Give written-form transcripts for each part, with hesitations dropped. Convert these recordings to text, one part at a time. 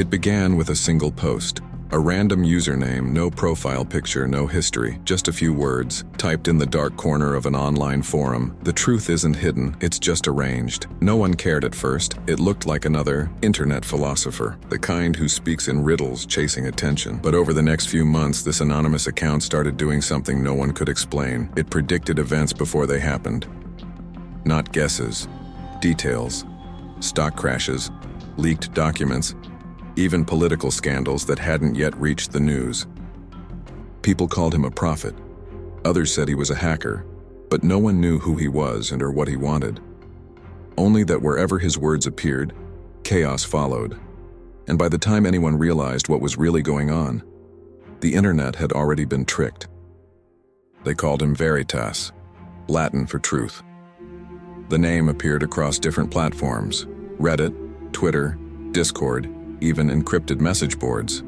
It began with a single post, a random username, no profile picture, no history, just a few words, typed in the dark corner of an online forum. The truth isn't hidden, it's just arranged. No one cared at first. It looked like another internet philosopher, the kind who speaks in riddles, chasing attention. But over the next few months, this anonymous account started doing something no one could explain. It predicted events before they happened. Not guesses, details, stock crashes, leaked documents, even political scandals that hadn't yet reached the news. People called him a prophet. Others said he was a hacker, but no one knew who he was and or what he wanted. Only that wherever his words appeared, chaos followed. And by the time anyone realized what was really going on, the internet had already been tricked. They called him Veritas, Latin for truth. The name appeared across different platforms: Reddit, Twitter, Discord, even encrypted message boards.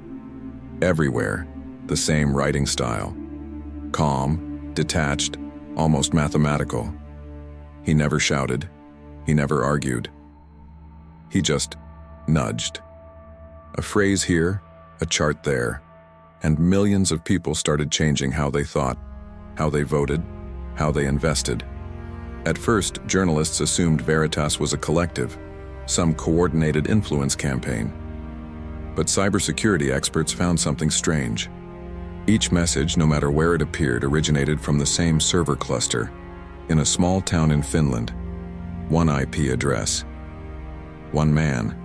Everywhere, the same writing style. Calm, detached, almost mathematical. He never shouted. He never argued. He just nudged. A phrase here, a chart there, and millions of people started changing how they thought, how they voted, how they invested. At first, journalists assumed Veritas was a collective, some coordinated influence campaign. But cybersecurity experts found something strange. Each message, no matter where it appeared, originated from the same server cluster, in a small town in Finland. One IP address. One man.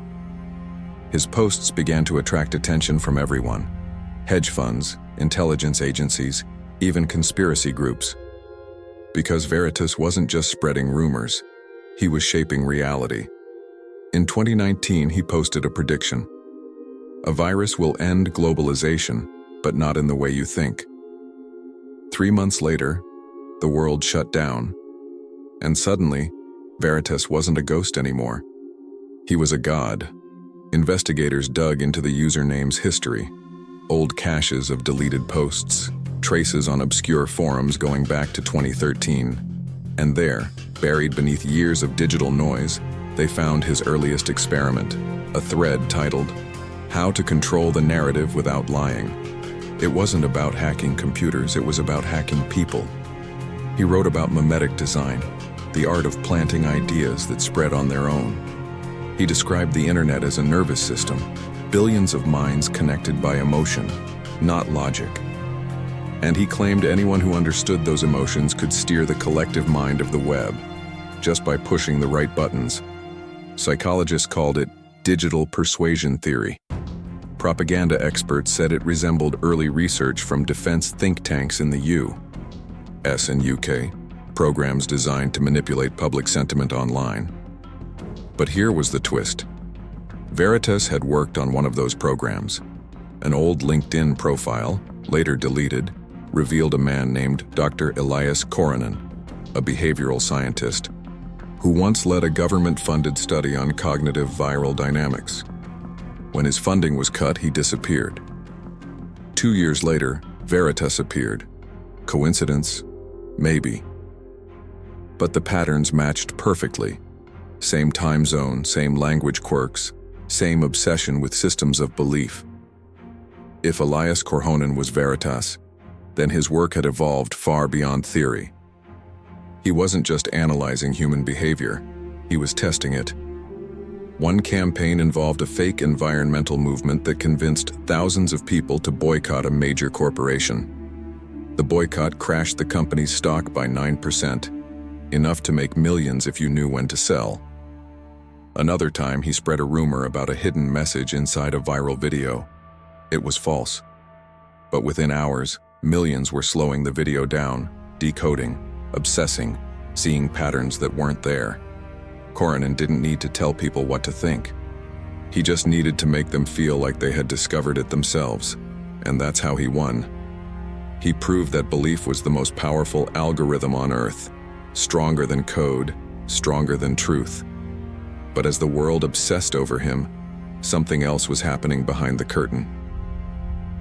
His posts began to attract attention from everyone: hedge funds, intelligence agencies, even conspiracy groups. Because Veritas wasn't just spreading rumors, he was shaping reality. In 2019, he posted a prediction. A virus will end globalization, but not in the way you think. 3 months later, the world shut down, and suddenly, Veritas wasn't a ghost anymore. He was a god. Investigators dug into the username's history, old caches of deleted posts, traces on obscure forums going back to 2013, and there, buried beneath years of digital noise, they found his earliest experiment, a thread titled, "How to Control the Narrative Without Lying." It wasn't about hacking computers, it was about hacking people. He wrote about mimetic design, the art of planting ideas that spread on their own. He described the internet as a nervous system, billions of minds connected by emotion, not logic. And he claimed anyone who understood those emotions could steer the collective mind of the web, just by pushing the right buttons. Psychologists called it digital persuasion theory. Propaganda experts said it resembled early research from defense think tanks in the U.S. and UK, programs designed to manipulate public sentiment online. But here was the twist. Veritas had worked on one of those programs. An old LinkedIn profile, later deleted, revealed a man named Dr. Elias Koronen, a behavioral scientist, who once led a government-funded study on cognitive viral dynamics. When his funding was cut, he disappeared. 2 years later, Veritas appeared. Coincidence? Maybe. But the patterns matched perfectly. Same time zone, same language quirks, same obsession with systems of belief. If Elias Koronen was Veritas, then his work had evolved far beyond theory. He wasn't just analyzing human behavior, he was testing it. One campaign involved a fake environmental movement that convinced thousands of people to boycott a major corporation. The boycott crashed the company's stock by 9%, enough to make millions if you knew when to sell. Another time, he spread a rumor about a hidden message inside a viral video. It was false. But within hours, millions were slowing the video down, decoding, obsessing, seeing patterns that weren't there. Koronen didn't need to tell people what to think. He just needed to make them feel like they had discovered it themselves, and that's how he won. He proved that belief was the most powerful algorithm on Earth, stronger than code, stronger than truth. But as the world obsessed over him, something else was happening behind the curtain.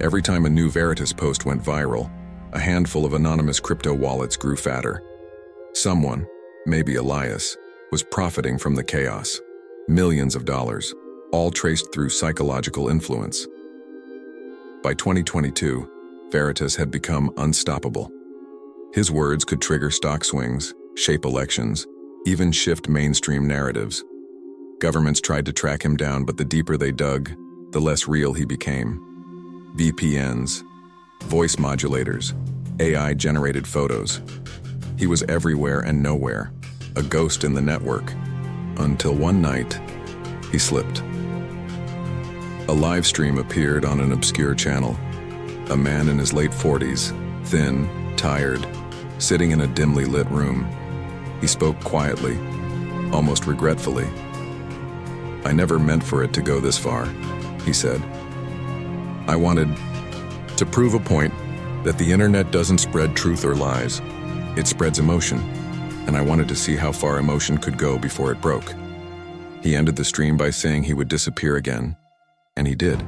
Every time a new Veritas post went viral, a handful of anonymous crypto wallets grew fatter. Someone, maybe Elias, was profiting from the chaos. Millions of dollars, all traced through psychological influence. By 2022, Veritas had become unstoppable. His words could trigger stock swings, shape elections, even shift mainstream narratives. Governments tried to track him down, but the deeper they dug, the less real he became. VPNs, voice modulators, AI-generated photos. He was everywhere and nowhere, a ghost in the network, until one night, he slipped. A live stream appeared on an obscure channel. A man in his late 40s, thin, tired, sitting in a dimly lit room. He spoke quietly, almost regretfully. "I never meant for it to go this far," he said. "I wanted to prove a point that the internet doesn't spread truth or lies. It spreads emotion, and I wanted to see how far emotion could go before it broke." He ended the stream by saying he would disappear again, and he did.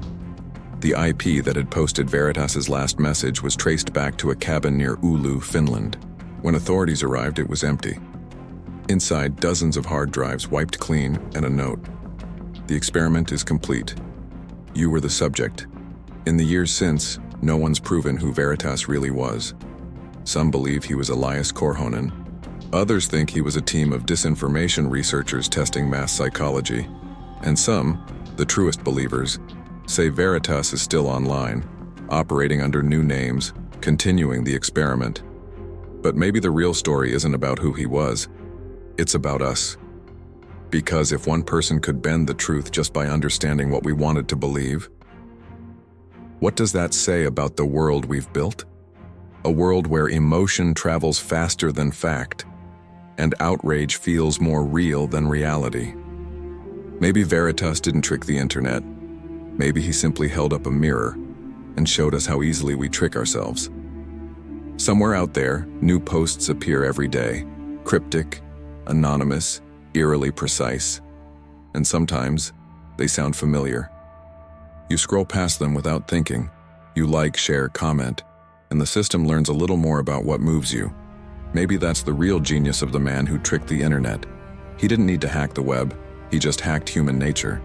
The IP that had posted Veritas's last message was traced back to a cabin near Oulu, Finland. When authorities arrived, it was empty. Inside, dozens of hard drives wiped clean and a note. "The experiment is complete. You were the subject. In the years since, no one's proven who Veritas really was. Some believe he was Elias Korhonen. Others think he was a team of disinformation researchers testing mass psychology. And some, the truest believers, say Veritas is still online, operating under new names, continuing the experiment. But maybe the real story isn't about who he was. It's about us. Because if one person could bend the truth just by understanding what we wanted to believe, what does that say about the world we've built? A world where emotion travels faster than fact, and outrage feels more real than reality. Maybe Veritas didn't trick the internet. Maybe he simply held up a mirror and showed us how easily we trick ourselves. Somewhere out there, new posts appear every day, cryptic, anonymous, eerily precise, and sometimes they sound familiar. You scroll past them without thinking. You like, share, comment, and the system learns a little more about what moves you. Maybe that's the real genius of the man who tricked the internet. He didn't need to hack the web, he just hacked human nature.